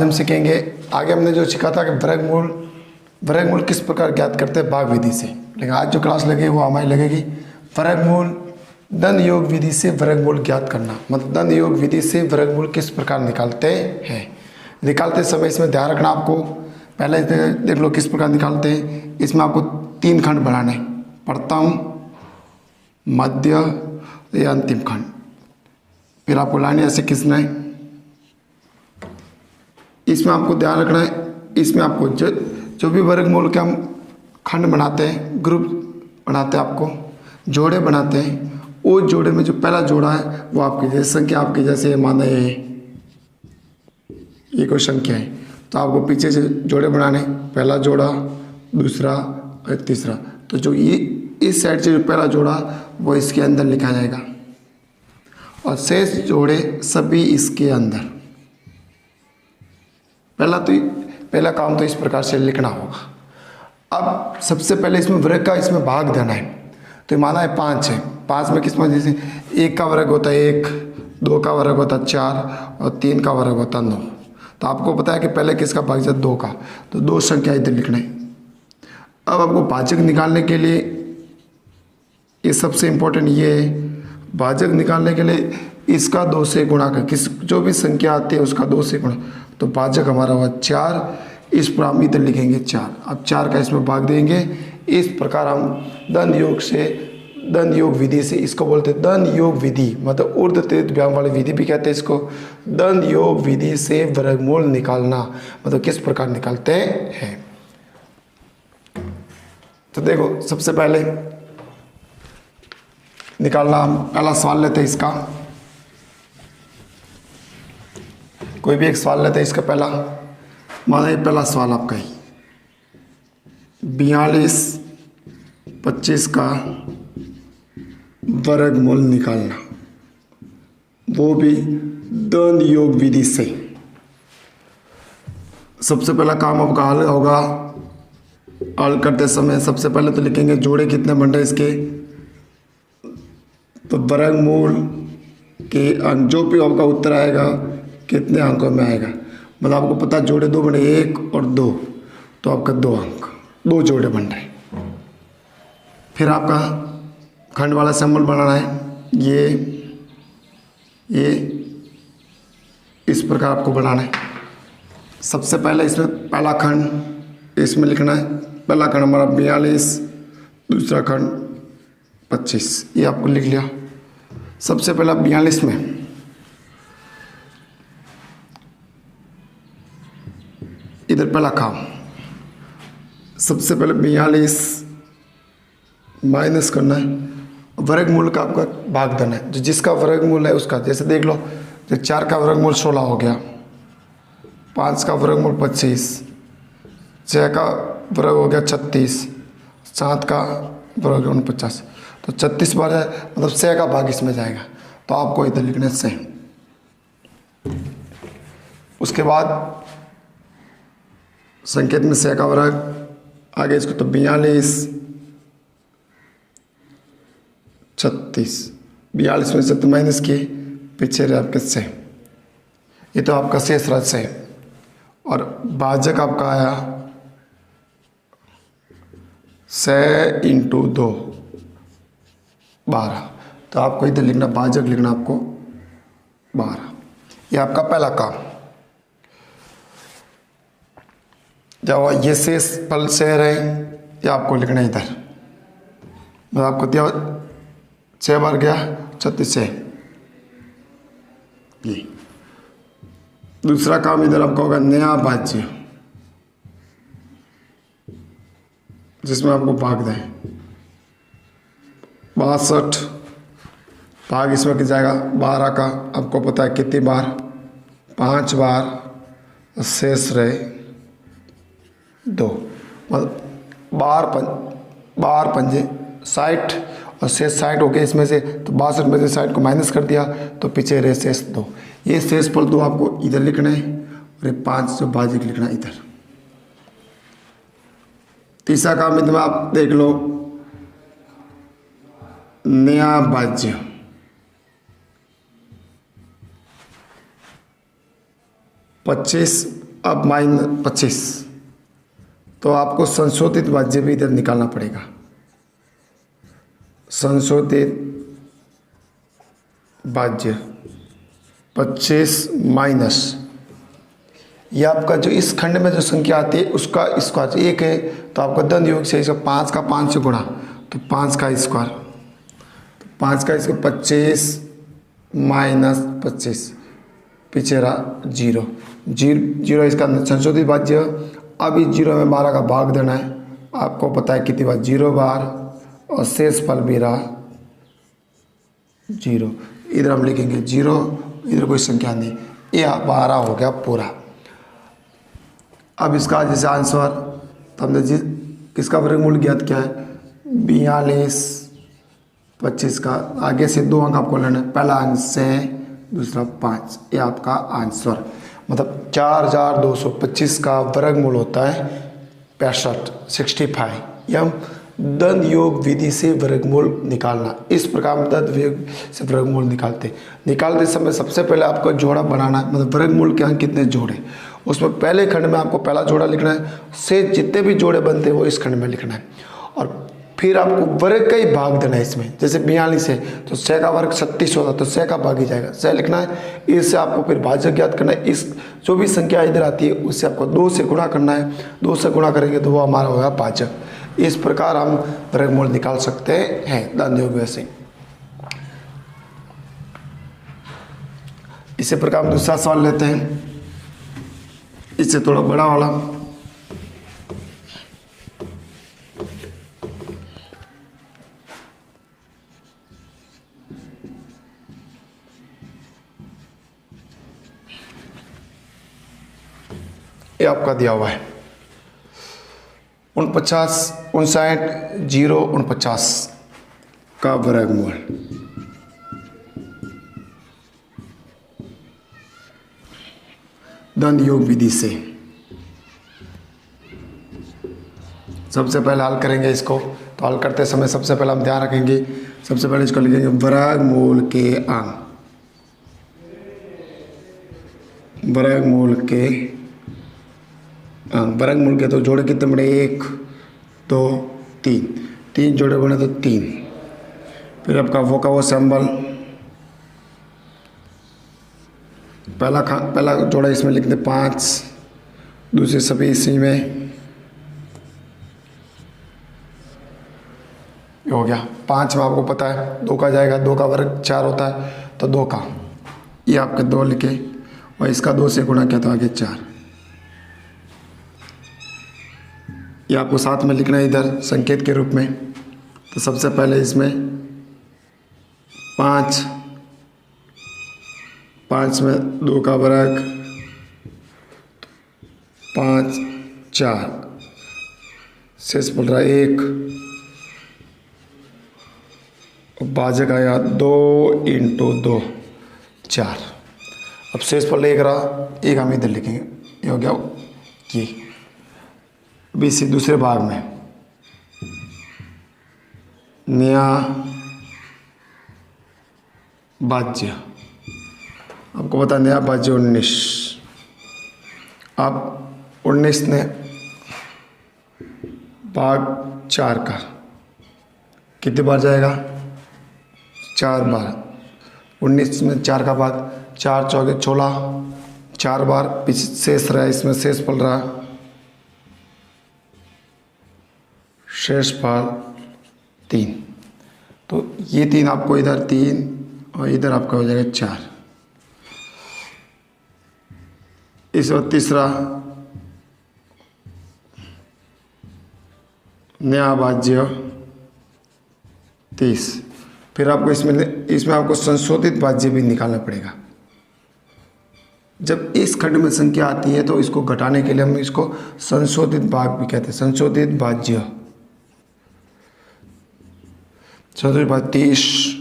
हम सीखेंगे। आगे हमने जो सीखा था कि वर्गमूल किस प्रकार ज्ञात करते हैं भाग विधि से, लेकिन आज जो क्लास लगेगी वो हमारी लगेगी वर्गमूल दंड योग विधि से वर्गमूल ज्ञात करना, मतलब दंड योग विधि से वर्गमूल किस प्रकार निकालते हैं। निकालते समय इसमें ध्यान रखना आपको, पहले देख लो किस प्रकार निकालते हैं। इसमें आपको 3 खंड बनाने, प्रथम, मध्य या अंतिम खंड। फिर आपको लाइन ऐसे खींचना है। इसमें आपको ध्यान रखना है, इसमें आपको जो भी वर्गमूल के हम खंड बनाते हैं, ग्रुप बनाते हैं, आपको जोड़े बनाते हैं, वो जोड़े में जो पहला जोड़ा है वो आपकी जैसे संख्या, आपकी जैसे माना ये कोई संख्या है तो आपको पीछे से जोड़े बनाने, पहला जोड़ा, दूसरा और तीसरा। तो जो ये इस साइड से जो पहला जोड़ा वो इसके अंदर लिखा जाएगा और शेष जोड़े सभी इसके अंदर। पहला काम तो इस प्रकार से लिखना होगा। अब सबसे पहले इसमें वर्ग का इसमें भाग देना है। तो माना है 5 है, 5 में किस में जैसे 1 का वर्ग होता है 1, 2 का वर्ग होता है 4 और 3 का वर्ग होता है 9। तो आपको पता है कि पहले किसका भाग जाता है 2 का, तो 2 संख्या इधर लिखना है। अब आपको भाजक निकालने के लिए ये सबसे इम्पोर्टेंट ये है, भाजक निकालने के लिए इसका 2 से गुणा कर, किस जो भी संख्या आती है उसका 2 से गुणा, तो भाजक हमारा हुआ 4। इस पर हम इधर लिखेंगे 4। अब 4 का इसमें भाग देंगे। इस प्रकार हम दंड योग विधि से, इसको बोलते हैं दंड योग विधि, मतलब ऊर्ध्व तृतीय व्याम वाली विधि भी कहते हैं इसको। दंड योग विधि से वर्गमूल निकालना, मतलब किस प्रकार निकालते हैं। तो देखो सबसे पहले निकालना, हम पहला सवाल लेते हैं इसका, कोई भी एक सवाल लेते हैं इसका पहला। माना ये पहला सवाल आपका ही 42/25 का वर्गमूल निकालना, वो भी दंड योग विधि से। सबसे पहला काम आपका हल होगा, हल करते समय सबसे पहले तो लिखेंगे जोड़े कितने बन रहे इसके, तो वर्गमूल के अंक जो भी आपका उत्तर आएगा कितने अंकों में आएगा, मतलब आपको पता जोड़े 2 बने 1 और 2, तो आपका 2 अंक, 2 जोड़े बन रहे। फिर आपका खंड वाला सिंबल बनाना है, ये इस प्रकार आपको बनाना है। सबसे पहले इसमें पहला खंड इसमें लिखना है, पहला खंड हमारा 42, दूसरा खंड 25, ये आपको लिख लिया। सबसे पहला 42 में इधर पहला काम, सबसे पहले 42 माइनस करना है, वर्गमूल का आपका भाग देना है, जो जिसका वर्गमूल है उसका। जैसे देख लो, जो 4 का वर्गमूल 16 हो गया, 5 का वर्गमूल 25, 6 का वर्ग हो गया 36, 7 का वर्ग 49, तो 36 बार है, मतलब 6 का भाग इसमें जाएगा, तो आपको इधर लिखना है 6। उसके बाद संकेत में 6 का वर्ग आगे इसको, तो 42, 36, 42 में से तो माइनस किए, पीछे रहे आपके 6। ये तो आपका शेष राशि है। और भाजक आपका आया 6 × 2 12, तो आपको इधर लिखना, भाजक लिखना आपको 12। ये आपका पहला काम। जब ये शेष फल से रहे, ये आपको लिखना है इधर, मतलब आपको दिया 6 बार गया 36 है। ये दूसरा काम इधर आपका होगा नया भाज्य, जिसमें आपको भाग दें 62, भाग इसमें कितना जाएगा 12 का, आपको पता है कितनी बार, 5 बार, शेष रहे 2, मतलब 12 पंजे 60 और शेष 60 हो गए इसमें से, तो 62 में से 60 को माइनस कर दिया, तो पीछे रहे शेष 2। ये शेष पर 2 आपको इधर लिखना है और ये 5 जो भाजक लिखना है इधर। तीसरा काम इधर आप देख लो, नया भाज्य, पच्चीस अब -25, तो आपको संशोधित भाज्य भी इधर निकालना पड़ेगा। संशोधित भाज्य 25 माइनस, ये आपका जो इस खंड में जो संख्या आती है उसका स्क्वायर 1 है, तो आपका दंड योग से 5 का 5 से गुणा, तो 5 का स्क्वायर, तो 5 का स्क्वायर 25 माइनस 25, पीछे रहा 0, 0 इसका संशोधित भाज्य। अब इस 0 में 12 का भाग देना है, आपको पता है कितनी बार 0 बार, और शेष फल भी रहा 0। इधर हम लिखेंगे 0, इधर कोई संख्या नहीं, ये 12 हो गया पूरा। अब इसका जैसे आंसर, तो हमने किसका वर्गमूल ज्ञात किया है 42, 25 का आगे से 2 अंक आपको लेना है, पहला अंक से दूसरा 5, ये आपका आंसर। मतलब 4225 का वर्गमूल होता है 65। यह हम दंड योग विधि से वर्गमूल निकालना, इस प्रकार हम दंड योग से वर्गमूल निकालते समय सबसे पहले आपको जोड़ा बनाना है, मतलब वर्गमूल के अंक कितने जोड़े, उसमें पहले खंड में आपको पहला जोड़ा लिखना है, से जितने भी जोड़े बनते हैं वो इस खंड में लिखना है, और फिर आपको वर्ग का ही भाग देना है इसमें। जैसे 42 है तो 6 का वर्ग 36 होता, तो 6 का भाग ही जाएगा, 6 लिखना है। इससे आपको फिर भाजक ज्ञात करना है, इस जो भी संख्या इधर आती है उससे आपको 2 से गुणा करना है, 2 से गुणा करेंगे तो वो हमारा होगा भाजक। इस प्रकार हम वर्गमूल निकाल सकते हैं दंड योग वैसे। इसी प्रकार हम दूसरा सवाल लेते हैं, इससे थोड़ा बड़ा वाला। ये आपका दिया हुआ है 49, 59, 0, 49 का वर्गमूल। दंड योग विधि से सबसे पहले हल करेंगे इसको। तो हल करते समय सबसे पहले हम ध्यान रखेंगे, सबसे पहले इसको लिखेंगे वर्गमूल के अंक, वर्गमूल के अंक, वर्गमूल के तो जोड़े कितने बड़े 1 2 3, 3 जोड़े बने तो 3। फिर आपका वो का वो सिंबल, पहला जोड़ा इसमें लिख दे 5, दूसरे सभी इसी में हो गया। 5 में आपको पता है 2 का जाएगा, 2 का वर्ग 4 होता है, तो 2 का ये आपके 2 लिखे, और इसका 2 से गुणा किया तो आगे 4। ये आपको साथ में लिखना है इधर संकेत के रूप में। तो सबसे पहले इसमें 5 में 2 का वर्ग 5 4, शेष बोल रहा है 1, भाजक आया 2 × 2 4। अब शेष पर 1 रहा, 1 हम इधर लिखेंगे, ये हो गया ये। अभी इसी दूसरे भाग में नया भाज्य, आपको पता नया भाज्य 19। अब 19 ने भाग 4 का कितने बार जाएगा 4 बार। 19 में 4 का भाग 4 चौके 16, 4 बार पीछे शेष रहा, इसमें शेष फल रहा, शेष फल 3। तो ये 3 आपको इधर 3 और इधर आपका हो जाएगा 4। इस वक्त तीसरा नया भाज्य 30। फिर आपको इसमें आपको संशोधित भाज्य भी निकालना पड़ेगा। जब इस खंड में संख्या आती है तो इसको घटाने के लिए हम इसको संशोधित भाग भी कहते हैं, संशोधित भाज्य। संशोधित भाज्य 30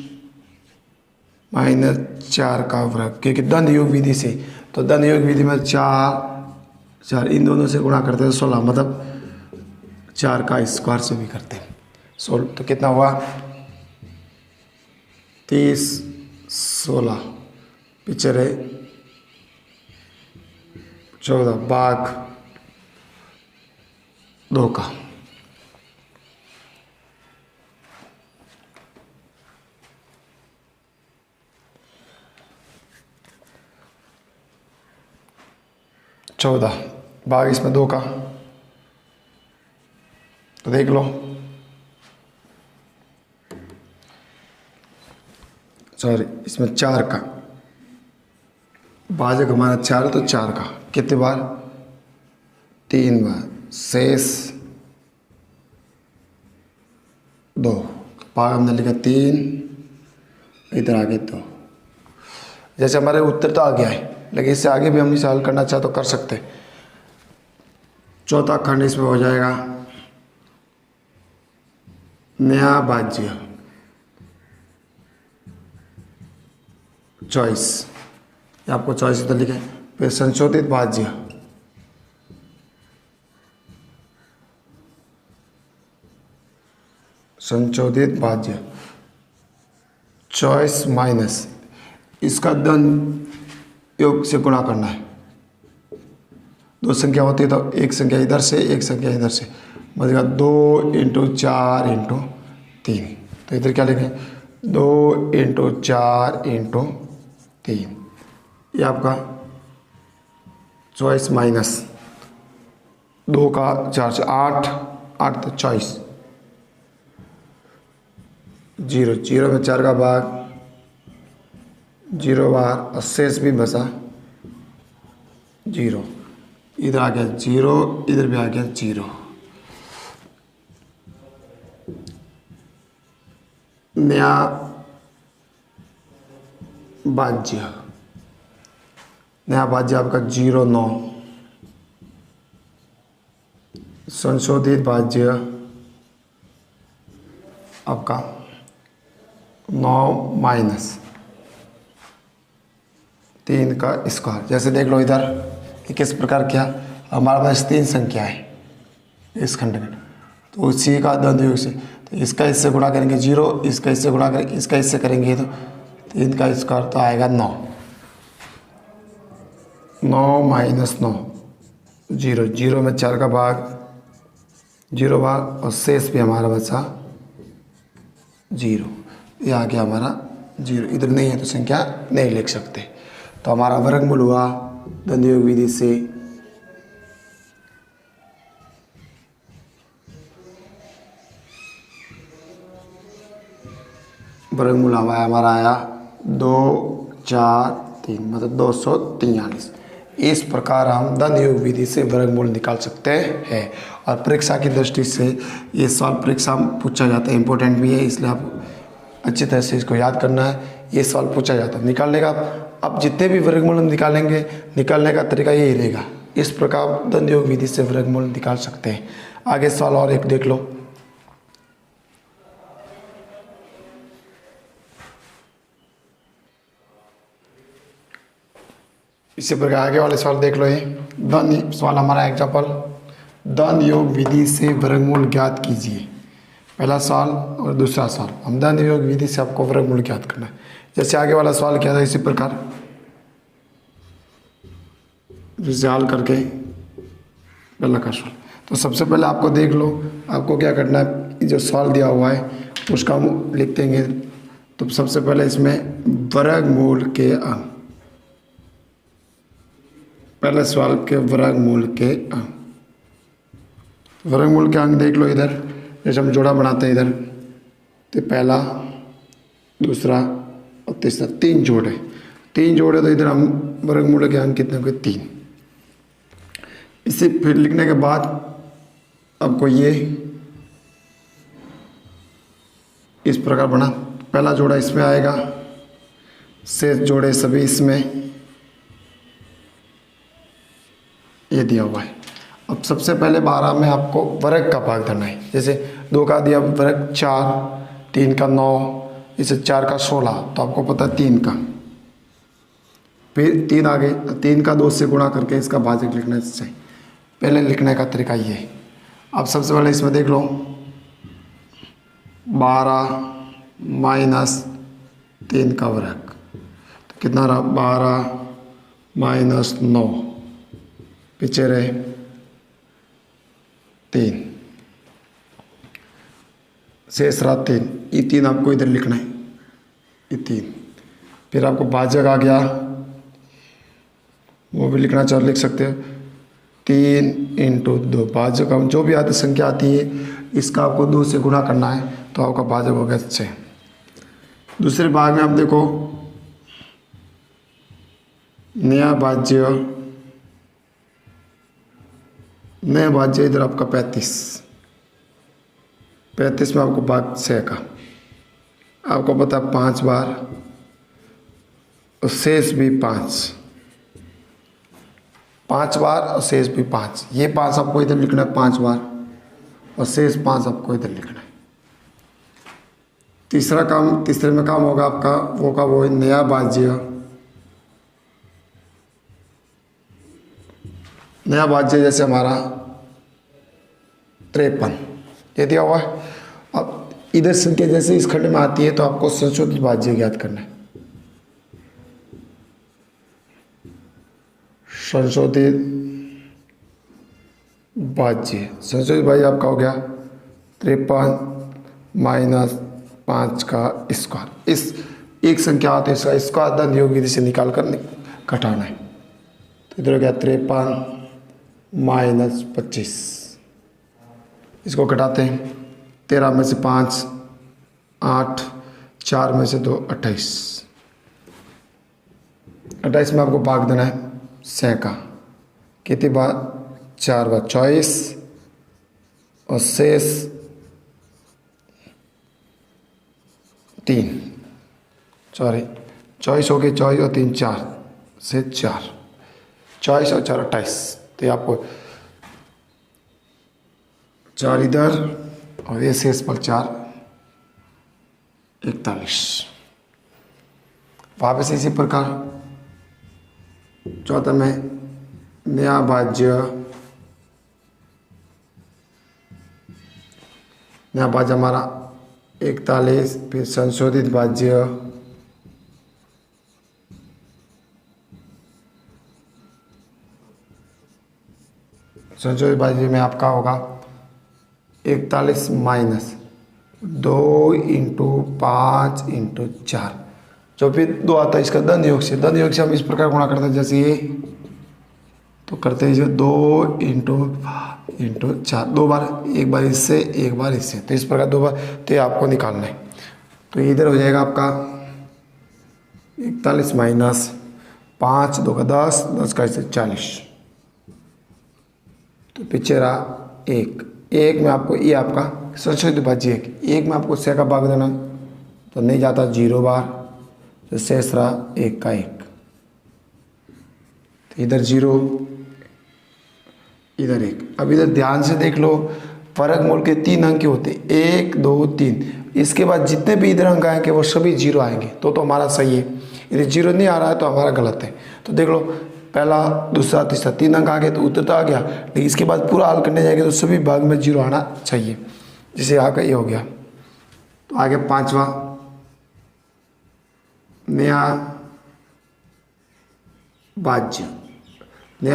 - 4 का वर्ग, क्योंकि दंड योग विधि से, तो दंड योग विधि में 4 इन दोनों से गुणा करते हैं 16, मतलब 4 का स्क्वायर से भी करते हैं 16। तो कितना हुआ 30 16, पीछे रहे 14 भाग 2 का। चौदह भाग इसमें 2 का, तो देख लो, सॉरी इसमें 4 का, भाजक हमारा 4 तो 4 का कितने बार, 3 बार, शेष 2, भाग हमने लिखा 3, इधर आगे 2। जैसे हमारे उत्तर तो आ गया है, लेकिन इससे आगे भी हम इसे हल करना चाहे तो कर सकते हैं। चौथा खंड इसमें हो जाएगा नया भाज्य, चॉइस, आपको चॉइस इधर लिखे, फिर संशोधित भाज्य, संशोधित भाज्य, चॉइस माइनस, इसका धन योग से गुणा करना है। 2 संख्या होती है तो एक संख्या इधर से, एक संख्या इधर से, मतलब 2 × 4 × 3, तो इधर क्या लिखें, 2 × 4 × 3, ये आपका चॉइस माइनस 2 का 4 से 8, 8 तो चॉइस, 0, 0 में 4 का भाग, 0 बार, और शेष भी बचा 0, इधर आ गया 0, इधर भी आ गया 0। नया भाज्य, नया भाज्य आपका 0, 9, संशोधित भाज्य आपका 9 माइनस 3 का स्क्वायर। जैसे देख लो इधर ये किस प्रकार किया, हमारे पास 3 संख्या है इस खंड में, तो उसी का द्वंद्व योग से, तो इसका इससे गुणा करेंगे 0, इसका इससे गुणा करेंगे, इसका इससे करेंगे तो 3 का स्क्वायर तो आएगा 9, 9 माइनस 9, 0, 0 में 4 का भाग, 0 भाग, और शेष भी हमारा बचा 0, ये आ गया हमारा 0, इधर नहीं है तो संख्या नहीं लिख सकते। तो हमारा वर्गमूल हुआ द्वंद्व योग विधि से वर्गमूल हमारा आया 2, 4, 3, मतलब 243। इस प्रकार हम द्वंद्व योग विधि से वर्गमूल निकाल सकते हैं। और परीक्षा की दृष्टि से ये सवाल परीक्षा में पूछा जाता है, इम्पोर्टेंट भी है, इसलिए आप अच्छी तरह से इसको याद करना है। ये सवाल पूछा जाता है, निकालने का अब जितने भी वर्गमूल हम निकालेंगे, निकालने का तरीका यही रहेगा। इस प्रकार द्वंद्व योग विधि से वर्गमूल निकाल सकते हैं। आगे सवाल और एक देख लो। इसी प्रकार आगे वाले सवाल देख लो। ये द्वंद्व सवाल हमारा एग्जाम्पल, द्वंद्व योग विधि से वर्गमूल ज्ञात कीजिए। पहला सवाल और दूसरा सवाल, हम द्वंद्व योग विधि से आपको वर्गमूल ज्ञात करना है। जैसे आगे वाला सवाल क्या था, इसी प्रकार जिसे हल करके पहला का सवाल। तो सबसे पहले आपको देख लो, आपको क्या करना है, जो सवाल दिया हुआ है उसका हम लिख देंगे। तो सबसे पहले इसमें वर्गमूल के अंक, पहले सवाल के वर्गमूल के अंक, वर्गमूल के अंक देख लो इधर। जैसे हम जोड़ा बनाते हैं इधर, तो पहला, दूसरा और तीसरा, 3 जोड़े, 3 जोड़े, तो इधर हम वर्गमूल के अंक कितने होंगे, 3। इसे फिर लिखने के बाद आपको ये इस प्रकार बना, पहला जोड़ा इसमें आएगा, शेष जोड़े सभी इसमें, ये दिया हुआ है। अब सबसे पहले 12 में आपको वर्ग का भाग देना है। जैसे 2 का दिया वर्ग 4, 3 का 9, इसे 4 का 16, तो आपको पता है 3 का, फिर 3 आगे, 3 का 2 से गुणा करके इसका भाजक लिखना चाहिए। पहले लिखने का तरीका ये है। अब सबसे पहले इसमें देख लो, 12 माइनस 3 का वर्ग, तो कितना रहा, 12 माइनस 9, पीछे रहे 3, शेष रहा 3। ये 3 आपको इधर लिखना है, ये 3। फिर आपको भाजक आ गया, वो भी लिखना चाहो लिख सकते हो, 3 × 2। भाजक हम जो भी आती संख्या आती है इसका आपको 2 से गुणा करना है, तो आपका भाजक हो गया 6। दूसरे भाग में आप देखो, नया भाज्य इधर आपका 35 में आपको भाग 6 का आपको पता 5 बार, और शेष भी 5 बार, और शेष भी 5। ये 5 आपको इधर लिखना है 5 बार, और शेष 5 आपको इधर लिखना है। तीसरे में काम होगा आपका वो है नया भाज्य जैसे हमारा 53 ये दिया हुआ है। अब इधर संख्या जैसे इस खंड में आती है तो आपको संशोधित भाज्य ज्ञात करना है। संशोधित भाज्य आपका हो गया 53 - 5 का स्क्वायर। इस एक संख्या आती है इसका स्क्वायर धन योग विधि से निकाल कर घटाना है। तो इधर हो गया 53 - 25। इसको घटाते हैं, 13 में से 5 8, 4 में से 2 28। 28 में आपको भाग देना है 6 का, कितनी बार 4 बार 24, और शेष 3 24 हो गए, 24 और 3 4 से 4, 24 और 4 28। तो आपको 4 इधर और ये शेष पर 4 41। वापस इसी प्रकार चौथा में नया भाज्य हमारा 41, फिर संशोधित भाज्य में आपका होगा 41 - 2 × 5 × 4, जो फिर 2 आता है इसका धन योग से हम इस प्रकार गुणा करते हैं। जैसे ये तो करते हैं जो 2 × 4, 2 बार, एक बार इससे एक बार इससे, तो इस प्रकार 2 बार, तो ये आपको निकालना है। तो इधर हो जाएगा आपका 41 - 5 2 का 10, 10 का इससे 40। तो पीछे रहा 1 में आपको ये आपका संशोधित भाज्य 1 में आपको 6 का भाग देना, तो नहीं जाता 0 बार, तो शेष रहा 1 का 1। तो इधर 0 इधर 1। अब इधर ध्यान से देख लो, वर्गमूल के 3 अंक होते, 1 2 3। इसके बाद जितने भी इधर अंक आएंगे वो सभी 0 आएंगे, तो हमारा सही है। यदि 0 नहीं आ रहा है तो हमारा गलत है। तो देख लो, पहला दूसरा तीसरा 3 अंक आ गए तो उत्तर तो आ गया, लेकिन इसके बाद पूरा हल करने जाएंगे तो सभी भाग में 0 आना चाहिए। जैसे आगे ये हो गया, तो आगे 5वां नया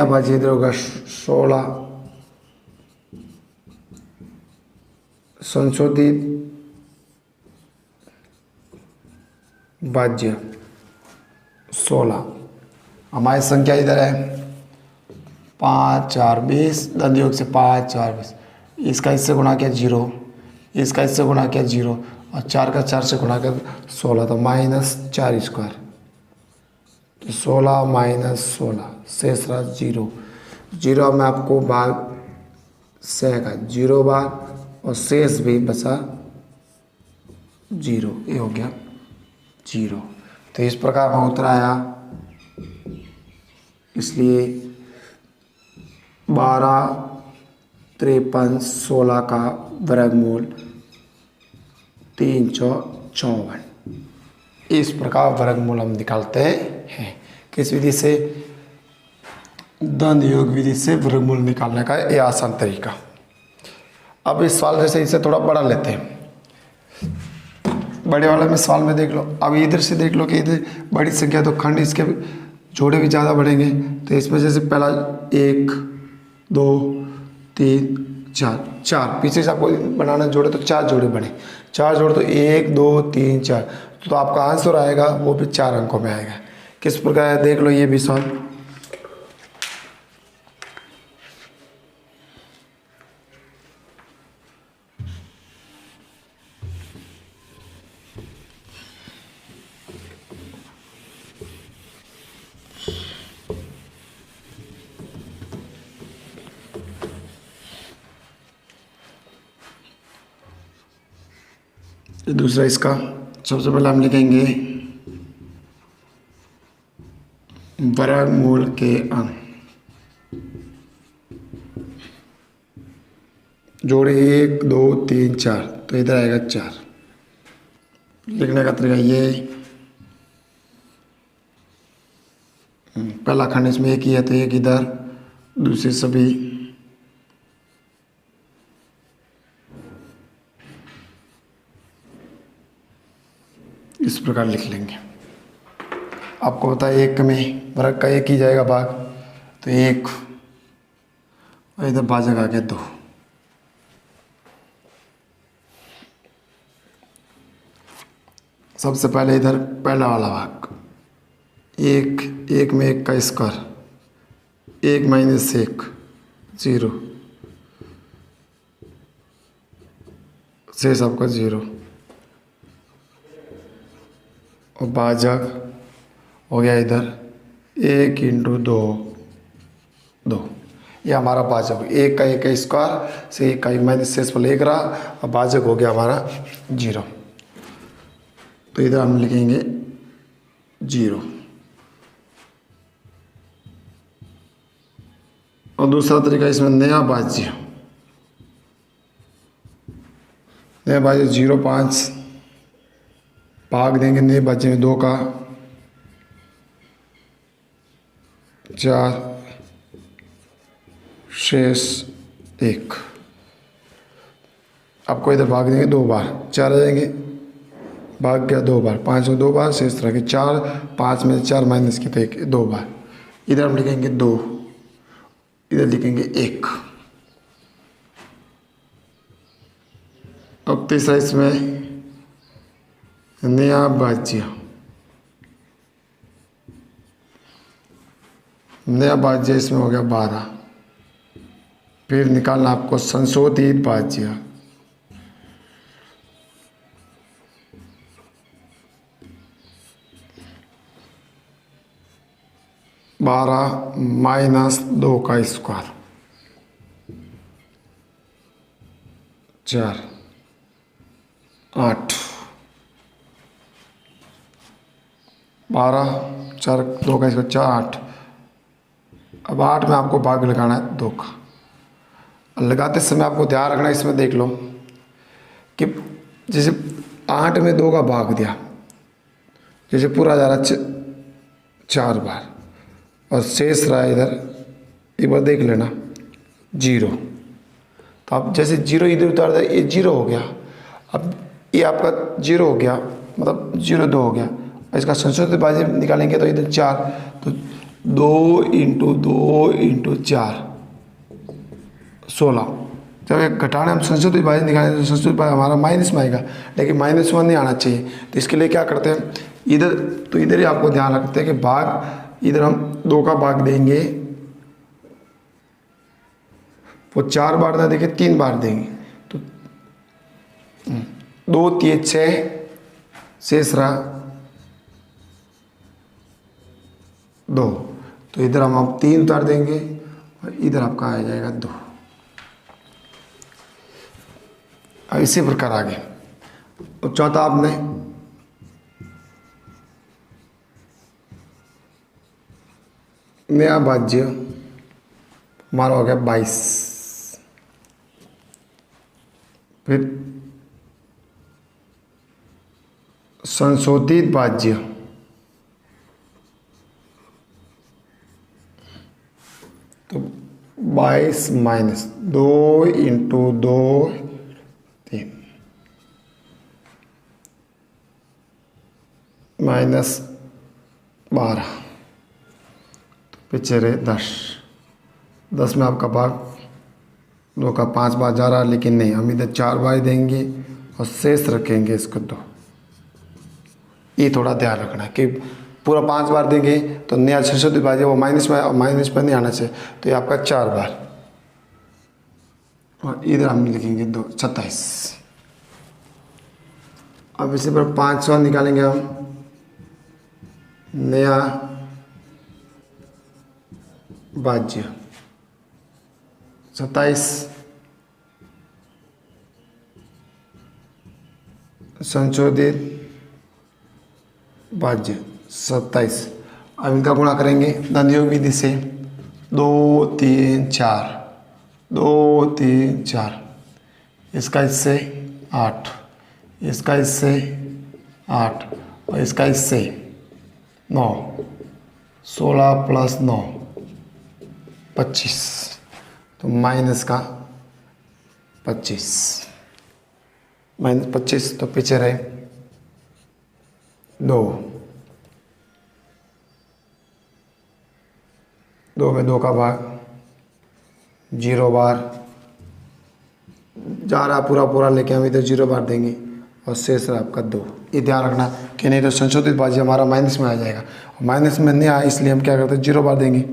भाज्य इधर होगा 16, संशोधित भाज्य 16। हमारी संख्या इधर है 5 4 20, धन योग से 5 4 20। इसका इससे गुणा किया 0, इसका इससे गुणा किया 0, और 4 का 4 से गुणा कर 16, तो -4 स्क्वायर। तो 16 - 16 शेष रहा 0 में आपको भाग 6 का 0 बार, और शेष भी बचा 0, ये हो गया 0। तो इस प्रकार का उत्तर आया। इसलिए 12 53 16 का वर्गमूल 354। इस प्रकार वर्गमूल हम निकालते हैं। किस विधि से? धन योग विधि से वर्गमूल निकालने का ये आसान तरीका। अब इस सवाल जैसे इसे थोड़ा बड़ा लेते हैं। बड़े वाले में सवाल में देख लो, अब इधर से देख लो कि इधर बड़ी संख्या तो खंड इसके जोड़े भी ज़्यादा बढ़ेंगे। तो इसमें जैसे पहला 1 2 3 4, 4 पीछे से आपको बनाना जोड़े तो 4 जोड़े बने, 4 जोड़े तो 1 2 3 4, तो आपका आंसर आएगा वो भी 4 अंकों में आएगा। किस प्रकार है देख लो ये भी सॉल्व। दूसरा इसका सबसे पहले हम लिखेंगे वर्गमूल के अंक, जोड़े 1 2 3 4, तो इधर आएगा 4। लिखने का तरीका ये, पहला खंड इसमें एक ही है तो एक इधर, दूसरे सभी इस प्रकार लिख लेंगे। आपको पता है एक में वर्ग का एक ही जाएगा भाग, तो 1 और इधर भाजक आ गया 2। सबसे पहले इधर पहला वाला भाग, 1 में 1 का स्क्वायर, 1 माइनस 1 0, शेष आपका 0, और भाजक हो गया इधर 1 इंटू 2 2, ये हमारा भाजक, 1 का स्क्वायर से 1 का माइनस शेष पर 1 रहा, और भाजक हो गया हमारा 0, तो इधर हम लिखेंगे 0। और दूसरा तरीका इसमें नया भाज्य 0.5 भाग देंगे नए भाज्य में 2 का 4, शेष 1। आपको इधर भाग देंगे 2 बार, 4 आ जाएंगे, भाग गया 2 बार, 5 में 2 बार, शेष रह गए 4, 5 में 4 माइनस किया तो 1 2 बार। इधर हम लिखेंगे 2, इधर लिखेंगे 1। अब तीसरा इसमें नया भाज्य, इसमें हो गया 12। फिर निकालना आपको संशोधित भाज्य, 12 माइनस 2 का स्क्वायर 4 8, 12 4 2 का स्क्वायर 4 8। अब 8 में आपको भाग लगाना है 2 का। लगाते समय आपको ध्यान रखना, इसमें देख लो कि जैसे 8 में 2 का भाग दिया, जैसे पूरा जा रहा 4 बार, और शेष रहा इधर, एक बार देख लेना 0। तो आप जैसे 0 इधर उतार दिया, ये 0 हो गया। अब ये आपका 0 हो गया, मतलब 0 2 हो गया। इसका संशोधित भाज्य निकालेंगे तो इधर 4, तो 2 इंटू 2 इंटू 4 16। जब एक घटाने हम संशोधित भाज्य निकालेंगे तो संशोधित भाज्य हमारा माइनस में आएगा, लेकिन -1 नहीं आना चाहिए। तो इसके लिए क्या करते हैं, इधर तो इधर ही आपको ध्यान रखते हैं कि भाग इधर हम 2 का भाग देंगे, वो 4 बार ना देंगे 3 बार देंगे, तो 2 3 6, शेष रहा 2। तो इधर हम 3 उतार देंगे और इधर आपका आ जाएगा 2। अब इसी प्रकार आगे। तो चौथा आपने नया भाज्य हमारा हो गया 22। फिर संशोधित भाज्य तो 22 माइनस 2 इंटू 2 3 -12, तो पीछे रहे 10। 10 में आपका भाग 2 का 5 बार जा रहा है, लेकिन नहीं, हम इधर 4 बार देंगे और शेष रखेंगे इसको 2। ये थोड़ा ध्यान रखना कि पूरा 5 बार देंगे तो नया 600 विभाज्य वो माइनस में नहीं आना चाहिए, तो ये आपका 4 बार, और इधर हम लिखेंगे 2 27। अब इसी पर 500 निकालेंगे हम, नया भाज्य 27 संशोधित भाज्य 27। अब इनका गुणा करेंगे धनयोग विधि से, 2 3 4, 2 3 4, इसका इससे 8, इसका इससे 8 और इसका इससे 9, 16 प्लस 9 25, तो माइनस का 25, -25, तो पीछे रहे 2, 2 में 2 का भाग 0 बार जा रहा पूरा, लेके हम इधर 0 बार देंगे और शेष रहा आपका 2। ये ध्यान रखना कि नहीं तो संशोधित भाज्य हमारा माइनस में आ जाएगा, और माइनस में नहीं आया इसलिए हम क्या करते हैं 0 बार देंगे।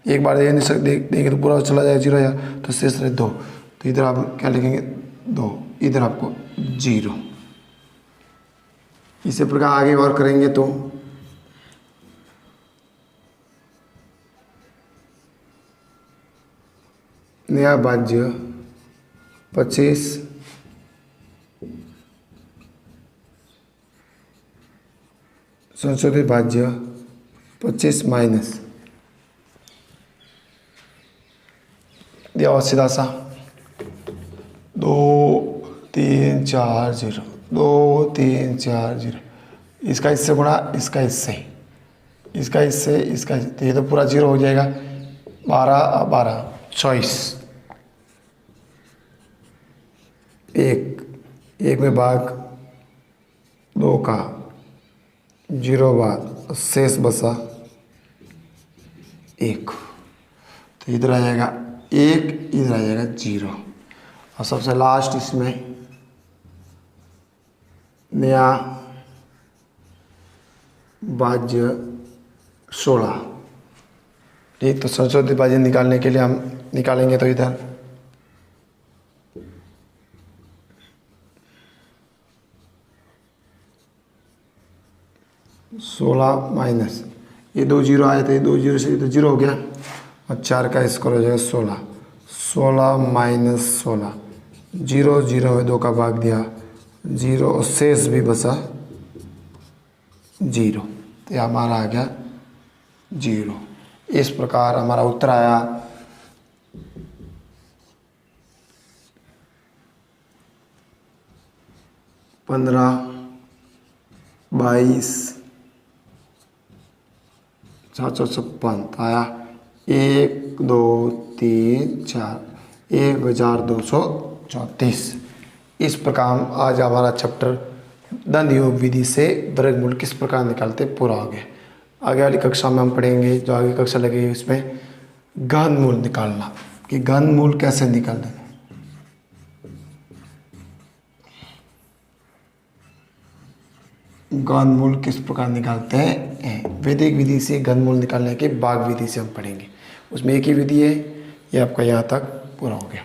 एक बार दे नहीं सकते, देंगे तो पूरा चला जाएगा 0 या, तो शेष रहे 2, तो इधर आप क्या लिखेंगे 2, इधर आपको 0। इसी प्रकार आगे और करेंगे तो नया भाज्य 25 संशोधित भाज्य 25 माइनस दिया और सीधा सा 2 3 4 0, 2 3 4 0, इसका इससे गुणा, इसका इससे, इसका इससे, इसका इससे, तो ये तो पूरा 0 हो जाएगा। 12 12 24, 1 में भाग 2 का 0 बार, शेष बसा 1, तो इधर आ जाएगा 1, इधर आ जाएगा 0, और सबसे लास्ट इसमें नया भाज्य 16। ठीक, तो संशोधित भाज्य निकालने के लिए हम निकालेंगे तो इधर 16 माइनस, ये 2 0 आए थे, 2 0 से तो 0 हो गया, और 4 का स्क्वायर हो जाएगा 16, 16 माइनस 16, 0 0 में 2 का भाग दिया 0, और शेष भी बचा 0, तो ये हमारा आ गया 0। इस प्रकार हमारा उत्तर आया 15 22 756 आया 1 2 3 4 1234। इस प्रकार आज हमारा चैप्टर धन योग विधि से वर्गमूल किस प्रकार निकालते पूरा हो गया। आगे वाली कक्षा में हम पढ़ेंगे, जो आगे कक्षा लगेगी उसमें घनमूल निकालना, कि घनमूल कैसे निकालना है। घनमूल किस प्रकार निकालते हैं, वैदिक विधि से घनमूल निकालने के भाग विधि से हम पढ़ेंगे। उसमें एक ही विधि है, ये आपका यहाँ तक पूरा हो गया।